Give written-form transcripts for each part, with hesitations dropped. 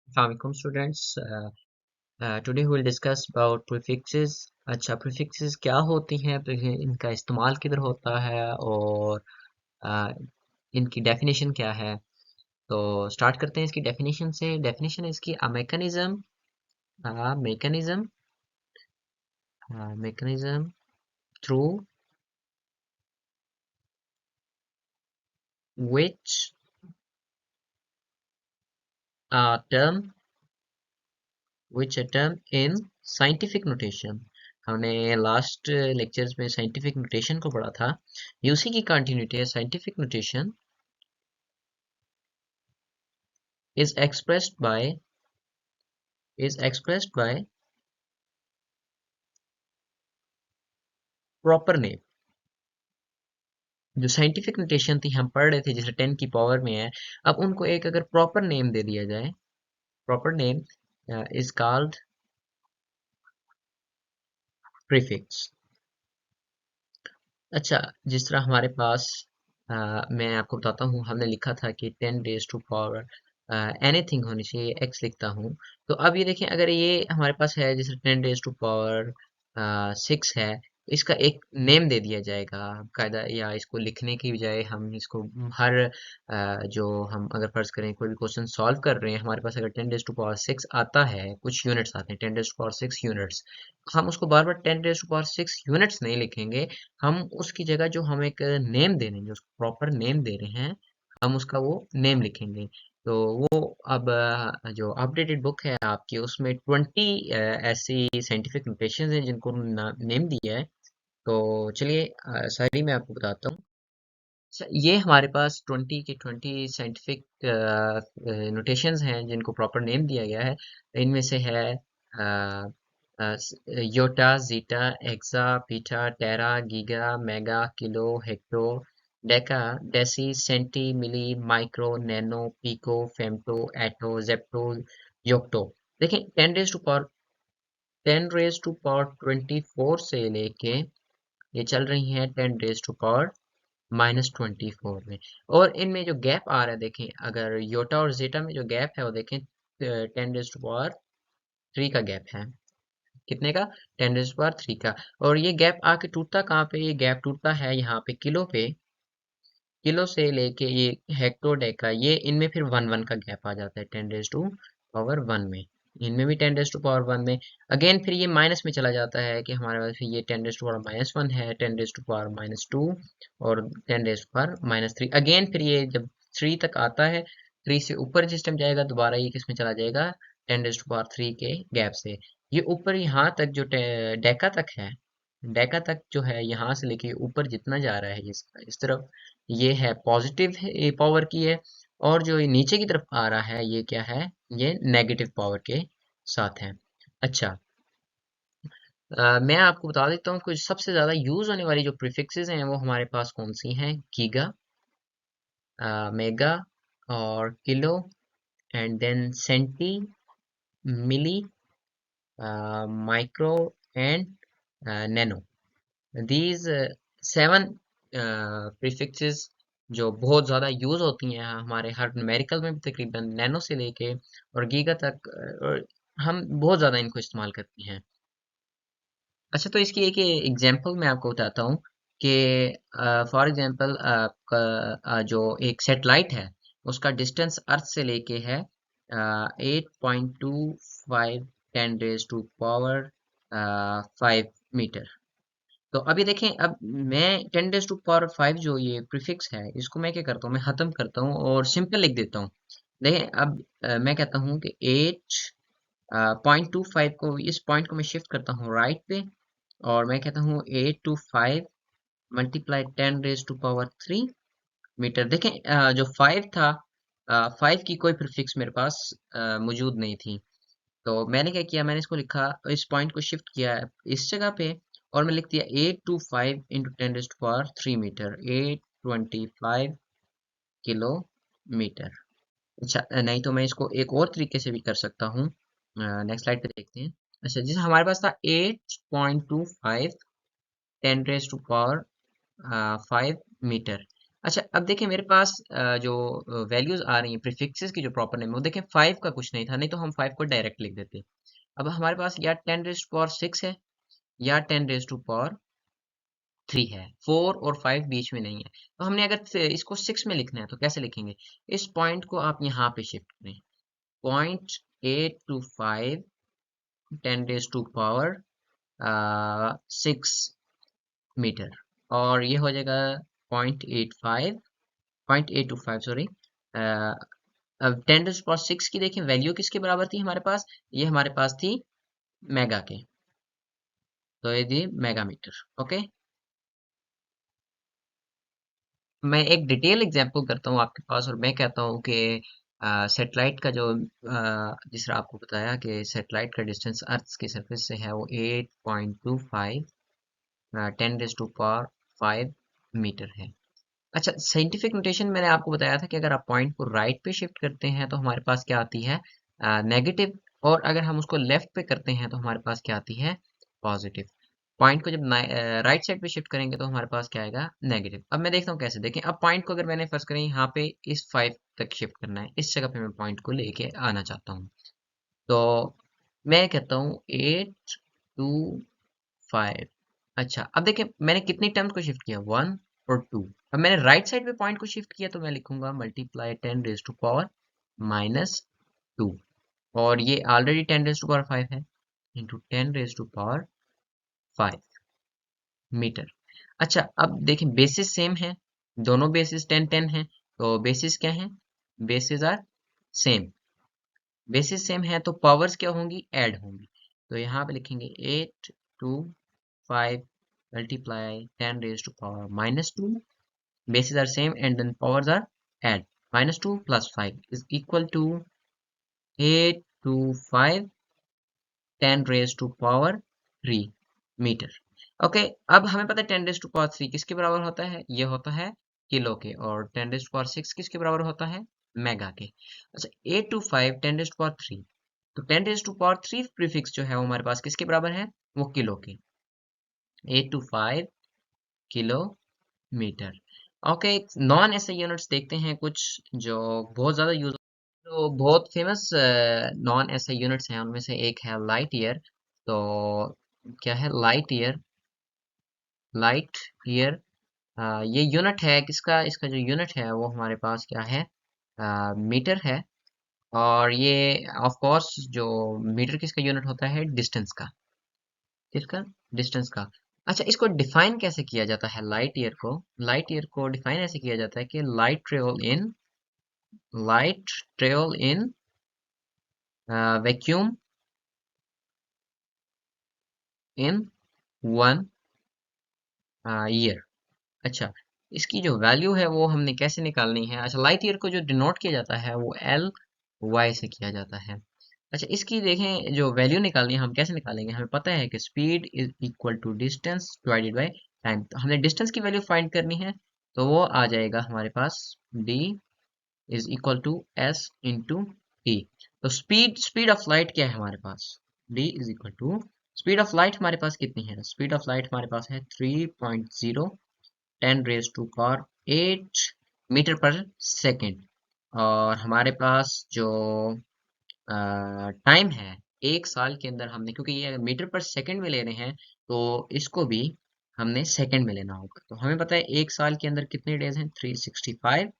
Assalamualaikum students. Today we will discuss about prefixes. अच्छा, prefixes क्या होती हैं, इनका इस्तेमाल किधर होता है और uh, इनकी definition क्या है। तो start करते हैं इसकी definition से। definition है इसकी a mechanism, mechanism through which a term a term in scientific notation। हमने लास्ट लेक्चर्स में साइंटिफिक नोटेशन को पढ़ा था, ये उसी की कंटिन्यूटी है। Scientific notation is expressed by proper name। जो साइंटिफिक नोटेशन थी हम पढ़ रहे थे, जैसे 10 की पावर में है, अब उनको एक अगर प्रॉपर नेम दे दिया जाए, proper name is called prefix. अच्छा, जिस तरह हमारे पास मैं आपको बताता हूँ, हमने लिखा था कि 10 रेज टू पावर एनीथिंग होनी चाहिए, एक्स लिखता हूँ। तो अब ये देखें, अगर ये हमारे पास है जैसे 10 रेज टू पावर 6 है, इसका एक नेम दे दिया जाएगा कायदा, या इसको लिखने की बजाय हम इसको हर जो हम अगर फर्ज करें कोई भी क्वेश्चन सॉल्व कर रहे हैं, हमारे पास अगर 10 रेज टू पावर 6 आता है, कुछ यूनिट्स आते हैं 10 रेज टू पावर 6 यूनिट्स, हम उसको बार बार 10 रेज टू पावर 6 यूनिट्स नहीं लिखेंगे। हम उसकी जगह जो हम एक नेम दे रहे हैं, जो उसको प्रॉपर नेम दे रहे हैं, हम उसका वो नेम लिखेंगे। तो वो अब जो अपडेटेड बुक है आपकी, उसमें 20 ऐसी साइंटिफिक नोटेशन हैं जिनको नेम दिया है। तो चलिए सारी मैं आपको बताता हूँ। ये हमारे पास 20 के 20 साइंटिफिक नोटेशंस हैं जिनको प्रॉपर नेम दिया गया है। इनमें से है Yotta, zetta, exa, peta, tera, giga, mega, kilo, hecto, deca, deci, centi, milli, micro, nano, pico, femto, atto, zepto, yocto. देखें, 10 रेज टू पावर से लेके ये चल रही हैं 10 रेज टू पावर -24 में। और इनमें जो गैप आ रहा है, देखें, अगर योटा और जेटा में जो गैप है वो देखें 10 रेज टू पावर 3 का गैप है। कितने का? 10 रेज टू पावर 3 का। और ये गैप आके टूटता कहाँ पे? ये गैप टूटता है यहाँ पे किलो पे। किलो से लेके ये हेक्टोडेका, ये इनमें फिर 1 1 का गैप आ जाता है 10 रेज टू पावर 1 में। इनमें भी 10 रेज टू पावर 1 में। अगेन फिर ये माइनस में चला जाता है कि हमारे पास फिर ये 10 रेज टू पावर -1 है, 10 रेज टू पावर -2 और 10 रेज टू पावर -3। अगेन फिर ये जब 3 तक आता है, 3 से ऊपर सिस्टम जाएगा, दोबारा ये किस में चला जाएगा? 10 रेज टू पावर 3 के गैप से। ये ऊपर यहाँ तक जो डेका तक है, डेका तक जो है, यहाँ से लेके ऊपर जितना जा रहा है इस तरफ, ये है पॉजिटिव है, ये पावर की है। और जो ये नीचे की तरफ आ रहा है, ये क्या है? ये नेगेटिव पावर के साथ है। अच्छा, मैं आपको बता देता हूँ कुछ सबसे ज्यादा यूज होने वाली जो प्रीफिक्सेस हैं वो हमारे पास कौन सी हैं। गीगा, मेगा और kilo, and then centi, milli, micro and nano. These 7 prefixes जो बहुत ज़्यादा यूज़ होती हैं हमारे हर न्यूमेरिकल में भी, तकरीबन नैनो से लेके और गीगा तक, और हम बहुत ज़्यादा इनको इस्तेमाल करते हैं। अच्छा, तो इसकी एक एग्जांपल मैं आपको बताता हूँ कि फॉर एग्जांपल आपका जो एक सैटेलाइट है, उसका डिस्टेंस अर्थ से लेके है 8.25 10 रेज टू पावर 5 मीटर। तो अभी देखें, अब मैं 10 रेज टू पावर 5 जो ये प्रीफिक्स है, इसको मैं क्या करता हूँ, मैं खत्म करता हूँ और सिंपल लिख देता हूँ। देखें, अब मैं कहता हूँ कि 8.25 को, इस पॉइंट को मैं शिफ्ट करता हूँ राइट पे, और मैं कहता हूँ 825 multiply 10 raise to power 3 metre. देखें, जो 5 था, 5 की कोई प्रीफिक्स मेरे पास मौजूद नहीं थी। तो मैंने क्या किया, मैंने इसको लिखा, इस पॉइंट को शिफ्ट किया इस जगह पे, और मैं लिख दिया 825 into 10 raise to power 3 metre, 825 kilometre. अच्छा, नहीं तो मैं इसको एक और तरीके से भी कर सकता हूँ। नेक्स्ट स्लाइड पे देखते हैं। अच्छा, जैसे हमारे पास था 8.25 10 रेज टू पावर 5 मीटर। अच्छा, अब देखिए मेरे पास जो वैल्यूज आ रही हैं प्रीफिक्सेस की जो प्रॉपर नेम है, वो देखें 5 का कुछ नहीं था, नहीं तो हम 5 को डायरेक्ट लिख देते। अब हमारे पास या 10 रेज़ टू पावर 6 है या 10 रेज़ टू पावर 3 है, 4 और 5 बीच में नहीं है। तो हमने अगर इसको 6 में लिखना है तो कैसे लिखेंगे? इस पॉइंट को आप यहाँ पे शिफ्ट करें, point 8 two 5 10 raise to power 6 metre, और ये हो जाएगा 0.85 0.825 सॉरी। अब 10 रेज़ टू पावर 6 की देखें वैल्यू किसके बराबर थी हमारे पास? ये हमारे पास थी मेगा के, तो ये थी मेगा मीटर। ओके, मैं एक डिटेल एग्जांपल करता हूँ आपके पास, और मैं कहता हूँ कि सेटेलाइट का जो जिस तरह आपको बताया कि सेटेलाइट का डिस्टेंस अर्थ की सरफेस से है वो 8.25 10 रेज़ टू पावर 5 मीटर है। अच्छा, साइंटिफिक नोटेशन मैंने आपको बताया था कि अगर आप पॉइंट को राइट पे शिफ्ट करते हैं तो हमारे पास क्या आती है? नेगेटिव। और अगर हम उसको लेफ्ट पे करते हैं तो हमारे पास क्या आती है? पॉजिटिव। पॉइंट को जब राइट साइड पे शिफ्ट करेंगे तो हमारे पास क्या आएगा? नेगेटिव। अब मैं देखता हूँ कैसे। देखें, अब पॉइंट को अगर मैंने फर्स्ट करें यहाँ पे इस 5 तक शिफ्ट करना है, इस जगह पे मैं पॉइंट को लेके आना चाहता हूँ, तो मैं कहता हूँ 8 to 5। अच्छा, अब देखिए मैंने कितनी टर्म्स को शिफ्ट किया? 1 और 2। अब मैंने राइट साइड पे पॉइंट को शिफ्ट किया तो मैं लिखूंगा मल्टीप्लाई 10 रेज़ टू पावर -2, और ये ऑलरेडी 10 रेज़ टू पावर 5 है, into 10 raise to power 5 metre. अच्छा, अब देखें बेसिस सेम है, दोनों बेसिस 10 10 है, तो बेसिस क्या है? Bases are same. बेसिस सेम है तो पावर्स क्या होंगी? ऐड होंगी। तो यहाँ पे लिखेंगे 8 to 5 multiply 10 raised to power -2. Bases are same and then powers are add. -2 plus 5 is equal to 8 to 5 10 raised to power 3 metre. Okay, अब हमें पता है 10 raised to power 3 किसके बराबर होता है? ये होता है किलो के। और 10 raised to power 6 किसके बराबर होता है? मेगा के। अच्छा, 8 to 5 10 raised to power 3, तो 10 रेज़ टू पावर 3 प्रीफिक्स जो है वो हमारे पास किसके बराबर है? वो किलो के। 8 to 5 किलोमीटर। ओके, नॉन ऐसे यूनिट्स देखते हैं कुछ जो बहुत ज़्यादा यूज, तो बहुत फेमस नॉन ऐसे यूनिट्स हैं, उनमें से एक है लाइट ईयर। तो क्या है लाइट ईयर? लाइट ईयर ये यूनिट है किसका? इसका जो यूनिट है वो हमारे पास क्या है? मीटर है। और ये ऑफ कोर्स जो मीटर किसका यूनिट होता है? डिस्टेंस का। किसका? डिस्टेंस का। अच्छा, इसको डिफाइन कैसे किया जाता है लाइट ईयर को? लाइट ईयर को डिफाइन ऐसे किया जाता है कि light travel in vacuum in 1 year. अच्छा, इसकी जो वैल्यू है वो हमने कैसे निकालनी है? अच्छा, लाइट ईयर को जो डिनोट किया जाता है वो एल वाई से किया जाता है। अच्छा, इसकी देखें जो वैल्यू निकालनी है हम कैसे निकालेंगे? हमें पता है कि speed is equal to distance divided by time. तो हमने डिस्टेंस की वैल्यू फाइंड करनी है, तो वो आ जाएगा हमारे पास d is equal to s into T. तो स्पीड स्पीड ऑफ लाइट क्या है हमारे पास? d is equal to speed of light हमारे पास कितनी है? स्पीड ऑफ लाइट हमारे पास है 3.0 10 रेज टू पावर 8 मीटर पर सेकेंड। और हमारे पास जो टाइम है, एक साल के अंदर हमने, क्योंकि ये मीटर पर सेकंड में ले रहे हैं तो इसको भी हमने सेकंड में लेना होगा। तो हमें पता है एक साल के अंदर कितने डेज हैं? 365।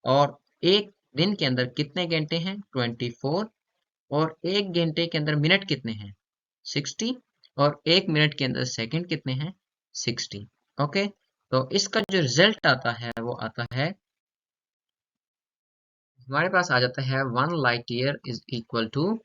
और एक दिन के अंदर कितने घंटे हैं? 24। और एक घंटे के अंदर मिनट कितने हैं? 60। और एक मिनट के अंदर सेकंड कितने हैं? 60। ओके, तो इसका जो रिजल्ट आता है वो आता है, हमारे पास आ जाता है 1 light year is equal to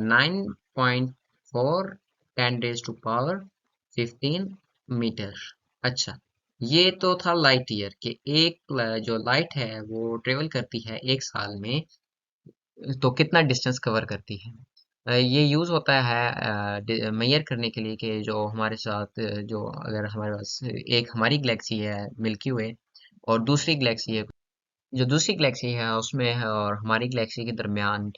9.4 10 raise to power 15 metre. अच्छा, ये तो था लाइट ईयर कि एक जो लाइट है वो ट्रेवल करती है एक साल में, तो कितना डिस्टेंस कवर करती है। ये यूज होता है मेजर करने के लिए कि जो हमारे साथ जो अगर हमारे पास एक हमारी गैलेक्सी है मिल्की वे, और दूसरी गैलेक्सी है, जो दूसरी गैलेक्सी है उसमें है और हमारी गैलेक्सी के दरमियान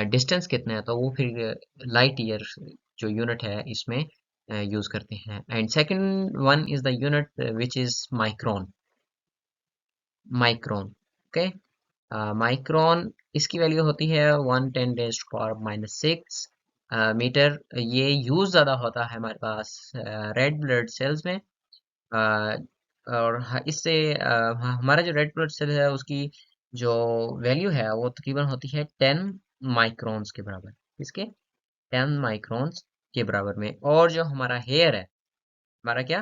डिस्टेंस कितना है, तो वो फिर लाइट ईयर जो यूनिट है इसमें यूज करते हैं। And second one is the unit which is micron. Micron. Okay, micron इसकी वैल्यू होती है 1 × 10⁻⁶ मीटर। ये यूज ज़्यादा होता है हमारे पास रेड ब्लड सेल्स में। अ, और इससे हमारा जो रेड ब्लड सेल है उसकी जो वैल्यू है वो तकरीबन होती है 10 माइक्रोन्स के बराबर। इसके 10 माइक्रोन्स के बराबर में। और जो हमारा हेयर है, हमारा क्या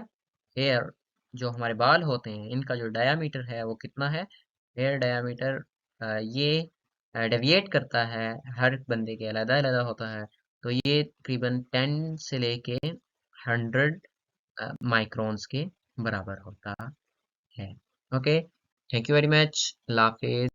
हेयर, जो हमारे बाल होते हैं, इनका जो डायामीटर है वो कितना है? हेयर डायामीटर ये डेविएट करता है, हर बंदे के अलग अलग होता है। तो ये तकरीबन 10 से लेके 100 माइक्रोन्स के बराबर होता है। Okay, thank you very much. Allah Hafiz.